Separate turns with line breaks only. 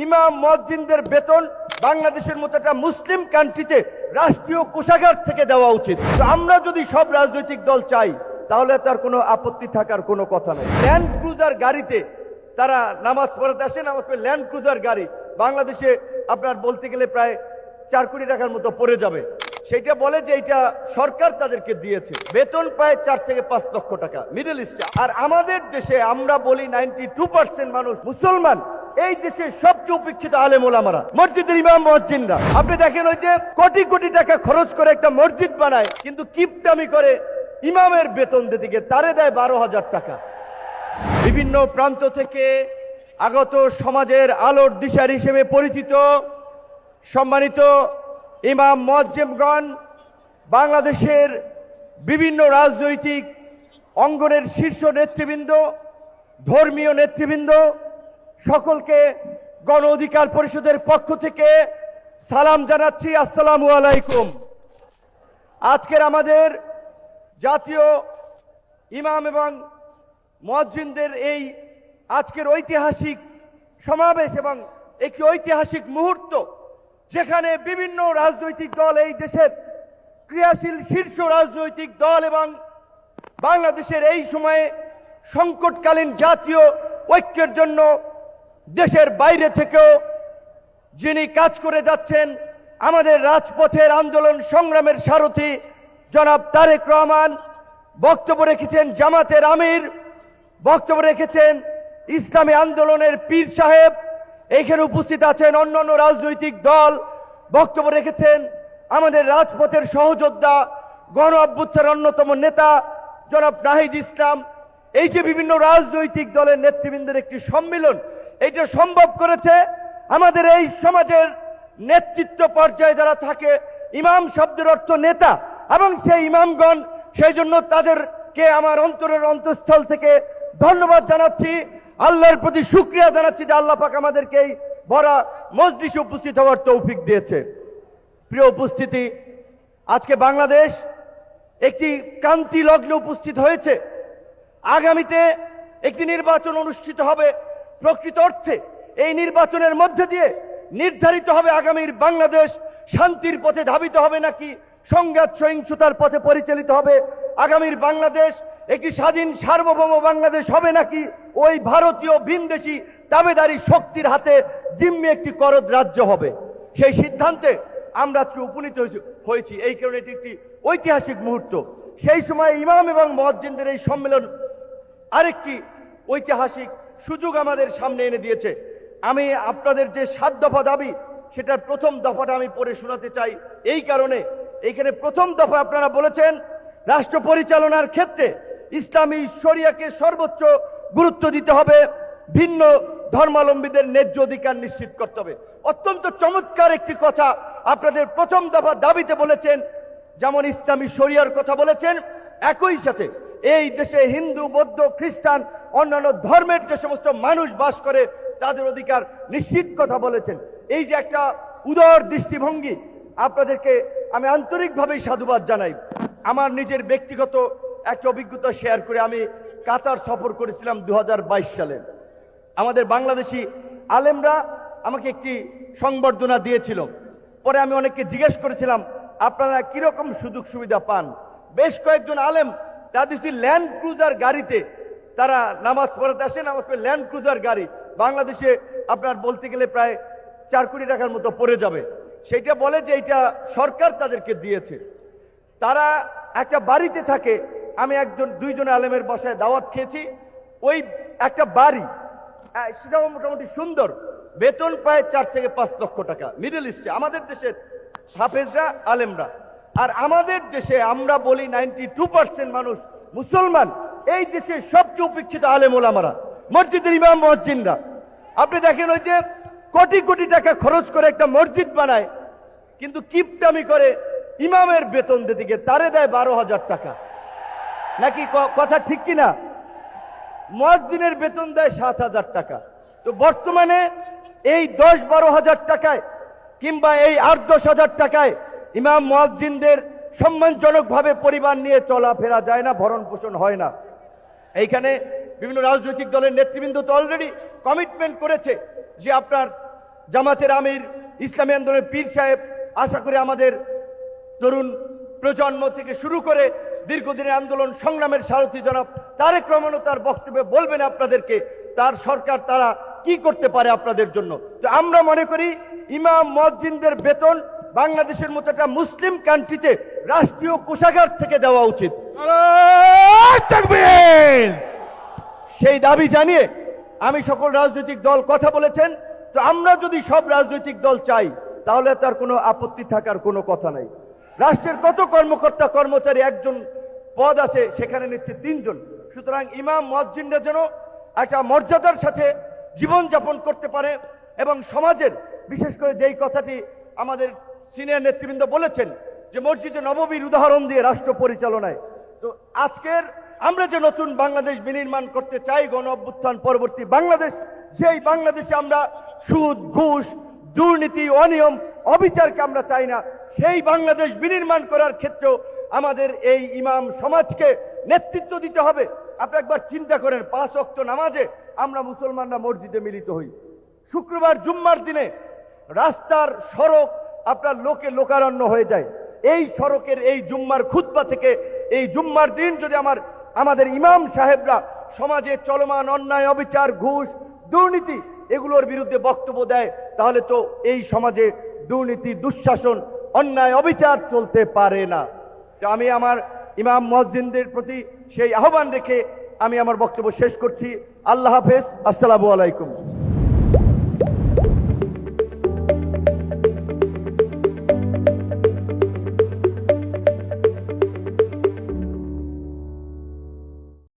ইমাম মুয়াজ্জিনদের বেতন বাংলাদেশের মতো একটা মুসলিম কান্ট্রিতে রাষ্ট্রীয় কোষাগার থেকে দেওয়া উচিত। তো আমরা যদি সব রাজনৈতিক দল চাই তাহলে তার কোনো আপত্তি থাকার কোনো কথা নেই। ল্যান্ড ক্রুজার গাড়িতে তারা নামাজ পড়াতে আসে, নামাজ পড়ে ল্যান্ড ক্রুজার গাড়ি বাংলাদেশে আপনার বলতে গেলে প্রায় 4 কোটি টাকার মতো পড়ে যাবে। সেটা বলে যে এটা সরকার তাদেরকে দিয়েছে, বেতন প্রায় 4 থেকে 5 লক্ষ টাকা মিডল ইস্টে। আর আমাদের দেশে আমরা বলি 92% মানুষ মুসলমান। এই দেশে সবচেয়ে উপেক্ষিত আলেম ওলামারা, মসজিদের ইমাম মুয়াজ্জিনরা। আপনি দেখেন ওই যে কোটি কোটি টাকা খরচ করে একটা মসজিদ বানায়, কিন্তু কিপটামি করে ইমামের বেতন দিতে গিয়ে তারে দেয় 12,000 টাকা। বিভিন্ন প্রান্ত থেকে আগত সমাজের আলোর দিশার হিসেবে পরিচিত সম্মানিত ইমাম মুয়াজ্জিনগণ, বাংলাদেশের বিভিন্ন রাজনৈতিক অঙ্গনের শীর্ষ নেতৃবৃন্দ, ধর্মীয় নেতৃবৃন্দ, সকলকে গণ অধিকার পরিষদের পক্ষ থেকে সালাম জানাচ্ছি। আসসালামু আলাইকুম। আজকের আমাদের জাতীয় ইমাম এবং মুয়াজ্জিনদের এই আজকের ঐতিহাসিক সমাবেশ এবং একটি ঐতিহাসিক মুহূর্ত, যেখানে বিভিন্ন রাজনৈতিক দল, এই দেশের ক্রিয়াশীল শীর্ষ রাজনৈতিক দল এবং বাংলাদেশের এই সময়ে সংকটকালীন জাতীয় ঐক্যের জন্য দেশের বাইরে থেকেও যিনি কাজ করে যাচ্ছেন, আমাদের রাজপথের আন্দোলন সংগ্রামের সারথি জনাব তারেক রহমান, বক্তব্য রেখেছেন জামাতের আমির, বক্তব্য রেখেছেন ইসলামী আন্দোলনের পীর সাহেব, এইখানে উপস্থিত আছেন অন্যান্য রাজনৈতিক দল, বক্তব্য রেখেছেন আমাদের রাজপথের সহযোদ্ধা, গণ অভ্যুত্থানের অন্যতম নেতা জনাব নাহিদ ইসলাম। এই যে বিভিন্ন রাজনৈতিক দলের নেতৃবৃন্দের একটি সম্মিলন, এইটা সম্ভব করেছে আমাদের এই সমাজের নেতৃত্ব পর্যায়ে যারা থাকে। ইমাম শব্দের অর্থ নেতা, এবং সেই ইমামগণ, সেই জন্য তাদেরকে আমার অন্তরের অন্তঃস্থল থেকে ধন্যবাদ জানাচ্ছি, আল্লাহর প্রতি শুকরিয়া জানাচ্ছি যে আল্লাহ পাক আমাদেরকে এই ভরা মজলিসে উপস্থিত হওয়ার তৌফিক দিয়েছে। প্রিয় উপস্থিতি, আজকে বাংলাদেশ একটি ক্রান্তি লগ্নে উপস্থিত হয়েছে। আগামীতে একটি নির্বাচন অনুষ্ঠিত হবে। প্রকৃত অর্থে এই নির্বাচনের মধ্যে দিয়ে নির্ধারিত হবে আগামীর বাংলাদেশ শান্তির পথে ধাবিত হবে নাকি সংঘাত সহিংসতার পথে পরিচালিত হবে। আগামীর বাংলাদেশ একটি স্বাধীন সার্বভৌম বাংলাদেশ হবে নাকি ওই ভারতীয় ভিনদেশী দাবেদারি শক্তির হাতে জিম্মি একটি করদ রাজ্য হবে। সেই সিদ্ধান্তে আমরা আজকে উপনীত হয়েছি। এই কারণে এটি একটি ঐতিহাসিক মুহূর্ত। সেই সময় ইমাম এবং মুয়াজ্জিনদের এই সম্মেলন আরেকটি ঐতিহাসিক সুযোগ আমাদের সামনে এনে দিয়েছে। আমি আপনাদের যে 7 দফা দাবি, সেটার প্রথম দফাটা আমি পড়ে শোনাতে চাই। এই কারণে এইখানে প্রথম দফা আপনারা বলেছেন, রাষ্ট্র পরিচালনার ক্ষেত্রে ইসলামী শরিয়াকে সর্বোচ্চ গুরুত্ব দিতে হবে, ভিন্ন ধর্মাবলম্বীদের ন্যায্য অধিকার নিশ্চিত করতে হবে। অত্যন্ত চমৎকার একটি কথা আপনাদের প্রথম দফা দাবিতে বলেছেন। যেমন ইসলামী শরিয়ার কথা বলেছেন, একই সাথে এই দেশে হিন্দু, বৌদ্ধ, খ্রিস্টান, অন্যান্য ধর্মের যে সমস্ত মানুষ বাস করে তাদের অধিকার নিশ্চিত কথা বলেছেন। এই যে একটা উদার দৃষ্টিভঙ্গি, আপনাদেরকে আমি আন্তরিকভাবেই সাধুবাদ জানাই। আমার নিজের ব্যক্তিগত একটা অভিজ্ঞতা শেয়ার করে, আমি কাতার সফর করেছিলাম 2022 সালে। আমাদের বাংলাদেশি আলেমরা আমাকে একটি সংবর্ধনা দিয়েছিল। পরে আমি অনেককে জিজ্ঞেস করেছিলাম, আপনারা কিরকম সুযোগ সুবিধা পান? বেশ কয়েকজন আলেম তাদের ল্যান্ড ক্রুজার গাড়িতে তারা নামাজ পড়াতে আসে, নামাজ পড়ে ল্যান্ড ক্রুজার গাড়ি বাংলাদেশে আপনার বলতে গেলে প্রায় 4 কোটি টাকার মতো পড়ে যাবে। সেইটা বলে যে এটা সরকার তাদেরকে দিয়েছে। তারা একটা বাড়িতে থাকে। আমি 1-2 আলেমের বাসায় দাওয়াত খেয়েছি। ওই একটা বাড়ি, সেটাও মোটামুটি সুন্দর, বেতন প্রায় 4 থেকে 5 লক্ষ টাকা মিডল ইস্টে। আমাদের দেশের হাফেজরা, আলেমরা। আর আমাদের দেশে আমরা বলি 92% মানুষ মুসলমান। এই দেশে সবচেয়ে উপেক্ষিত আলেম ওলামারা, মসজিদের ইমাম মুয়াজ্জিনরা। আপনি দেখেন ওই যে কোটি কোটি টাকা খরচ করে একটা মসজিদ বানায়, কিন্তু কিপটামি করে ইমামের বেতন দিতে গিয়ে তারে দেয় 12,000 টাকা। নাকি কথা ঠিক কিনা? মুয়াজ্জিনের বেতন দেয় 7,000 টাকা। তো বর্তমানে এই 10-12 হাজার টাকায় কিংবা এই 8-10 হাজার টাকায় ইমাম মুয়াজ্জিনদের সম্মানজনকভাবে পরিবার নিয়ে চলাফেরা যায় না, ভরণ পোষণ হয় না। এইখানে বিভিন্ন রাজনৈতিক দলের নেতৃবৃন্দ তো অলরেডি কমিটমেন্ট করেছে যে আপনার জামাতের আমির, ইসলামী আন্দোলনের পীর সাহেব, আশা করি আমাদের তরুণ প্রজন্ম থেকে শুরু করে দীর্ঘদিনের আন্দোলন সংগ্রামের সারথি জনাব তারেক রহমানও তার বক্তব্যে বলবেন আপনাদেরকে তার সরকার তারা কি করতে পারে আপনাদের জন্য। তো আমরা মনে করি ইমাম মুয়াজ্জিনদের বেতন বাংলাদেশের মতো একটা মুসলিম কান্ট্রিতে রাষ্ট্রীয় কোষাগার থেকে দেওয়া উচিত। সেই দাবি জানিয়ে আমি সকল রাজনৈতিক দল কথা বলেছেন। তো আমরা যদি সব রাজনৈতিক দল চাই তাহলে তার কোনো আপত্তি থাকার কোনো কথা নাই। রাষ্ট্রের কত কর্মকর্তা কর্মচারী একজন পদ আছে, সেখানে নিচ্ছে 3 জন। সুতরাং ইমাম মুয়াজ্জিনরা যেন একটা মর্যাদার সাথে জীবনযাপন করতে পারে এবং সমাজের, বিশেষ করে যেই কথাটি আমাদের সিনিয়র নেতৃবৃন্দ বলেছেন যে মসজিদে নববীর উদাহরণ দিয়ে রাষ্ট্র পরিচালনায়, তো আজকের আমরা যে নতুন বাংলাদেশ বিনির্মাণ করতে চাই, গণ অভ্যুত্থান পরবর্তী বাংলাদেশ, সেই বাংলাদেশে আমরা সুদ, ঘুষ, দুর্নীতি, অনিয়ম, অবিচারকে আমরা চাই না। সেই বাংলাদেশ বিনির্মাণ করার ক্ষেত্রেও আমাদের এই ইমাম সমাজকে নেতৃত্ব দিতে হবে। আপনি একবার চিন্তা করেন, 5 ওয়াক্ত নামাজে আমরা মুসলমানরা মসজিদে মিলিত হই। শুক্রবার জুম্মার দিনে রাস্তার সড়ক আপনার লোকে লোকারণ্য হয়ে যায়। এই সড়কের এই জুম্মার খুতবা থেকে এই জুম্মার দিন যদি আমাদের ইমাম সাহেবরা সমাজে চলমান অন্যায়, অবিচার, ঘুষ, দুর্নীতি এগুলোর বিরুদ্ধে বক্তব্য দেয়, তাহলে তো এই সমাজে দুর্নীতি, দুঃশাসন, অন্যায়, অবিচার চলতে পারে না। তো আমি আমার ইমাম মুয়াজ্জিনদের প্রতি সেই আহ্বান রেখে আমি আমার বক্তব্য শেষ করছি। আল্লাহ হাফেজ, আসসালামু আলাইকুম।